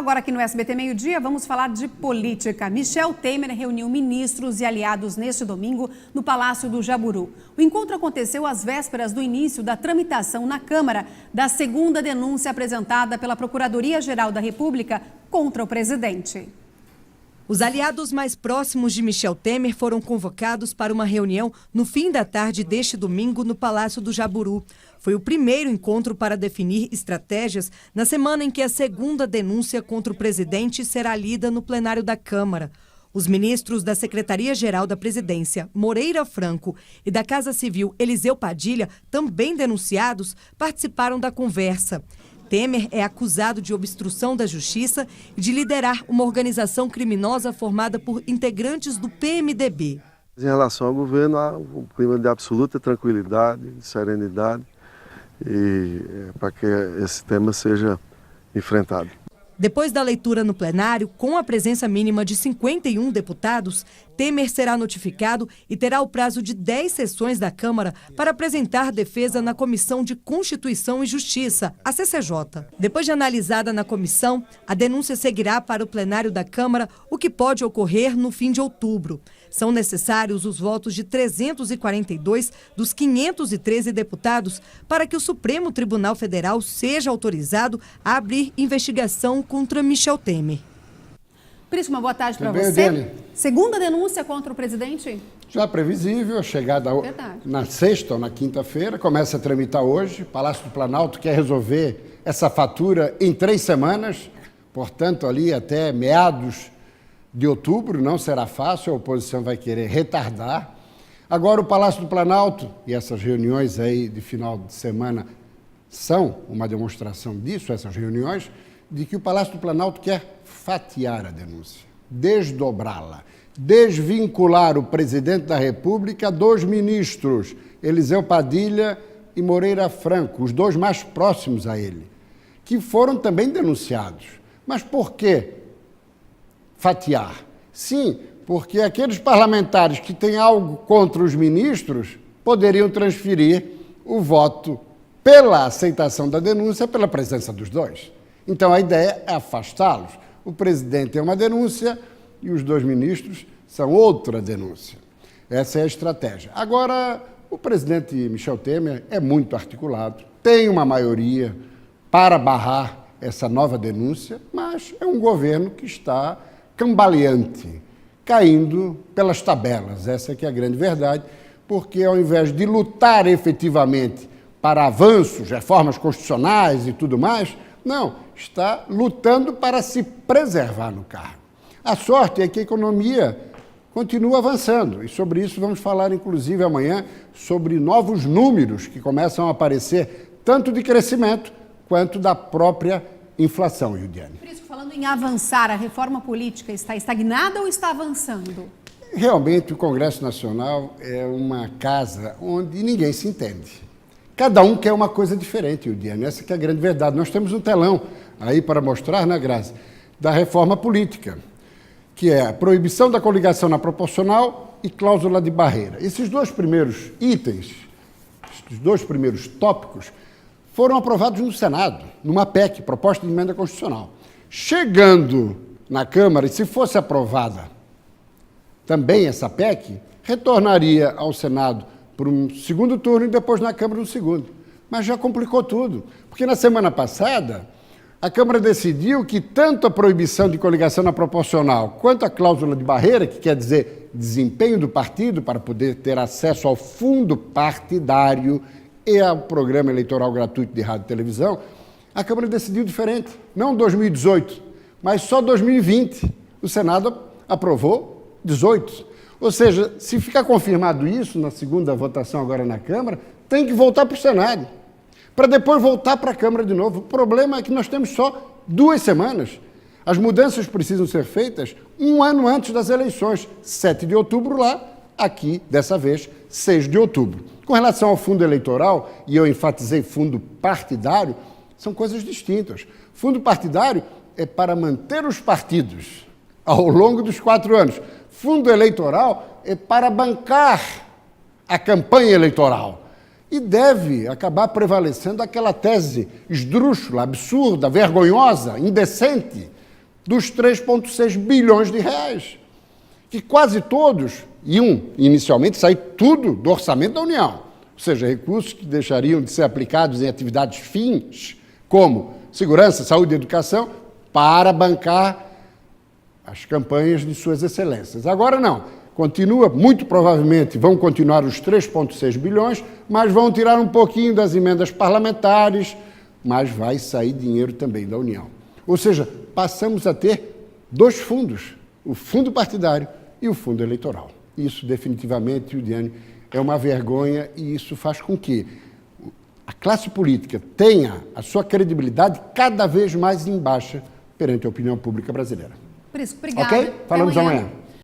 Agora aqui no SBT Meio Dia, vamos falar de política. Michel Temer reuniu ministros e aliados neste domingo no Palácio do Jaburu. O encontro aconteceu às vésperas do início da tramitação na Câmara da segunda denúncia apresentada pela Procuradoria-Geral da República contra o presidente. Os aliados mais próximos de Michel Temer foram convocados para uma reunião no fim da tarde deste domingo no Palácio do Jaburu. Foi o primeiro encontro para definir estratégias na semana em que a segunda denúncia contra o presidente será lida no plenário da Câmara. Os ministros da Secretaria-Geral da Presidência, Moreira Franco, e da Casa Civil, Eliseu Padilha, também denunciados, participaram da conversa. Temer é acusado de obstrução da justiça e de liderar uma organização criminosa formada por integrantes do PMDB. Em relação ao governo, há um clima de absoluta tranquilidade, de serenidade, e para que esse tema seja enfrentado. Depois da leitura no plenário, com a presença mínima de 51 deputados, Temer será notificado e terá o prazo de 10 sessões da Câmara para apresentar defesa na Comissão de Constituição e Justiça, a CCJ. Depois de analisada na comissão, a denúncia seguirá para o plenário da Câmara, o que pode ocorrer no fim de outubro. São necessários os votos de 342 dos 513 deputados para que o Supremo Tribunal Federal seja autorizado a abrir investigação contra Michel Temer. Prisma, boa tarde para você. Dele. Segunda denúncia contra o presidente? Já previsível, a chegada na sexta ou na quinta-feira, começa a tramitar hoje. Palácio do Planalto quer resolver essa fatura em 3 semanas, portanto, ali até meados de outubro, não será fácil, a oposição vai querer retardar. Agora o Palácio do Planalto, e essas reuniões aí de final de semana são uma demonstração disso, essas reuniões, de que o Palácio do Planalto quer fatiar a denúncia, desdobrá-la, desvincular o presidente da República dos ministros, Eliseu Padilha e Moreira Franco, os dois mais próximos a ele, que foram também denunciados. Mas por quê fatiar? Sim, porque aqueles parlamentares que têm algo contra os ministros poderiam transferir o voto pela aceitação da denúncia pela presença dos dois. Então a ideia é afastá-los. O presidente é uma denúncia e os 2 ministros são outra denúncia. Essa é a estratégia. Agora, o presidente Michel Temer é muito articulado, tem uma maioria para barrar essa nova denúncia, mas é um governo que está cambaleante, caindo pelas tabelas. Essa que é a grande verdade, porque ao invés de lutar efetivamente para avanços, reformas constitucionais e tudo mais, não, está lutando para se preservar no cargo. A sorte é que a economia continua avançando, e sobre isso vamos falar, inclusive, amanhã, sobre novos números que começam a aparecer, tanto de crescimento quanto da própria inflação, Yudiane. Por isso, falando em avançar, a reforma política está estagnada ou está avançando? Realmente, o Congresso Nacional é uma casa onde ninguém se entende. Cada um quer uma coisa diferente, Yudiane. Essa que é a grande verdade. Nós temos um telão aí para mostrar, né, Graça, da reforma política, que é a proibição da coligação na proporcional e cláusula de barreira. Esses 2 primeiros itens, esses 2 primeiros tópicos, foram aprovados no Senado, numa PEC, proposta de emenda constitucional. Chegando na Câmara, e se fosse aprovada também essa PEC, retornaria ao Senado por um segundo turno e depois na Câmara no segundo. Mas já complicou tudo, porque na semana passada a Câmara decidiu que tanto a proibição de coligação na proporcional quanto a cláusula de barreira, que quer dizer desempenho do partido para poder ter acesso ao fundo partidário e ao programa eleitoral gratuito de rádio e televisão, a Câmara decidiu diferente. Não 2018, mas só 2020. O Senado aprovou 18. Ou seja, se ficar confirmado isso na segunda votação agora na Câmara, tem que voltar para o Senado, para depois voltar para a Câmara de novo. O problema é que nós temos só 2 semanas. As mudanças precisam ser feitas 1 ano antes das eleições, 7 de outubro lá, aqui, dessa vez, 6 de outubro. Com relação ao fundo eleitoral, e eu enfatizei fundo partidário, são coisas distintas. Fundo partidário é para manter os partidos ao longo dos 4 anos. Fundo eleitoral é para bancar a campanha eleitoral. E deve acabar prevalecendo aquela tese esdrúxula, absurda, vergonhosa, indecente dos 3,6 bilhões de reais, que quase todos iam inicialmente sair tudo do orçamento da União, ou seja, recursos que deixariam de ser aplicados em atividades fins, como segurança, saúde e educação, para bancar as campanhas de suas excelências. Agora não, continua, muito provavelmente vão continuar os 3,6 bilhões, mas vão tirar um pouquinho das emendas parlamentares, mas vai sair dinheiro também da União. Ou seja, passamos a ter dois fundos, o fundo partidário e o fundo eleitoral. Isso definitivamente, Udiane, é uma vergonha e isso faz com que a classe política tenha a sua credibilidade cada vez mais em baixa perante a opinião pública brasileira. Por isso, obrigada. Ok? Falamos amanhã.